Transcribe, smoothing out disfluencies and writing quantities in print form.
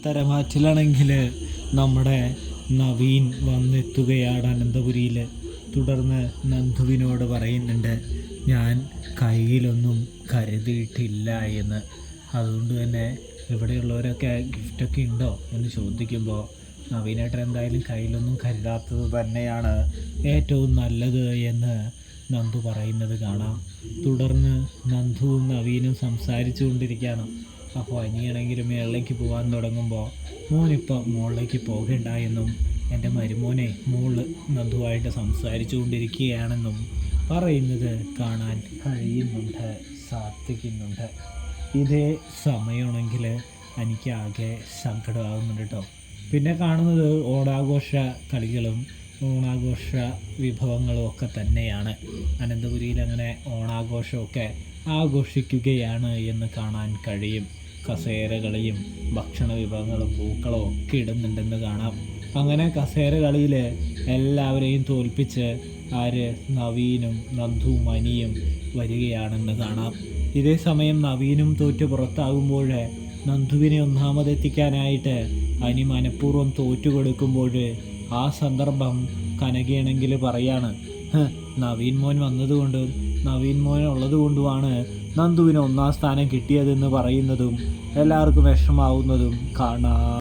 തരമാറ്റിലാണെങ്കിൽ നമ്മുടെ നവീൻ വന്നെത്തുകയാണ് അനന്തപുരിയിൽ. തുടർന്ന് നന്ദുവിനോട് പറയുന്നുണ്ട്, ഞാൻ കയ്യിലൊന്നും കരുതിയിട്ടില്ല എന്ന്. അതുകൊണ്ട് തന്നെ ഇവിടെയുള്ളവരൊക്കെ ഗിഫ്റ്റൊക്കെ ഉണ്ടോ എന്ന് ചോദിക്കുമ്പോൾ നവീനേട്ടൻ എന്തായാലും കയ്യിലൊന്നും കരുതാത്തത് തന്നെയാണ് ഏറ്റവും നല്ലത് എന്ന് നന്ദു പറയുന്നത് കാണാം. തുടർന്ന് നന്ദുവും നവീനും സംസാരിച്ചു കൊണ്ടിരിക്കുകയാണ്. അപ്പോൾ അനിയാണെങ്കിൽ മേളിലേക്ക് പോകാൻ തുടങ്ങുമ്പോൾ മോനിപ്പോൾ മുകളിലേക്ക് പോകേണ്ട എന്നും എൻ്റെ മരുമോനെ മോള് നന്ദുവായിട്ട് സംസാരിച്ചു കൊണ്ടിരിക്കുകയാണെന്നും പറയുന്നത് കാണാൻ കഴിയുന്നുണ്ട്, സാധിക്കുന്നുണ്ട്. ഇതേ സമയമാണെങ്കിൽ എനിക്ക് ആകെ സങ്കടമാകുന്നുണ്ട് കേട്ടോ. പിന്നെ കാണുന്നത് ഓണാഘോഷ കളികളും ഓണാഘോഷ വിഭവങ്ങളും ഒക്കെ തന്നെയാണ്. അനന്തപുരിയിൽ അങ്ങനെ ഓണാഘോഷമൊക്കെ ആഘോഷിക്കുകയാണ് എന്ന് കാണാൻ കഴിയും. കസേരകളിയും ഭക്ഷണ വിഭവങ്ങളും പൂക്കളും ഒക്കെ ഇടുന്നുണ്ടെന്ന് കാണാം. അങ്ങനെ കസേര കളിയിൽ എല്ലാവരെയും തോൽപ്പിച്ച് നവീനും നന്ദുവും അനിയും വരികയാണെന്ന് കാണാം. ഇതേ സമയം നവീനും തോറ്റ് പുറത്താകുമ്പോൾ നന്ദുവിനെ ഒന്നാമതെത്തിക്കാനായിട്ട് അനി മനഃപൂർവ്വം തോറ്റു കൊടുക്കുമ്പോൾ ആ സന്ദർഭം കനകയാണെങ്കിൽ പറയാണ്, നവീൻ മോൻ വന്നതുകൊണ്ടും നവീൻ മോൻ ഉള്ളതുകൊണ്ടുമാണ് നന്ദുവിന് ഒന്നാം സ്ഥാനം കിട്ടിയതെന്ന് പറയുന്നതും എല്ലാവർക്കും വിഷമാവുന്നതും കാണാം.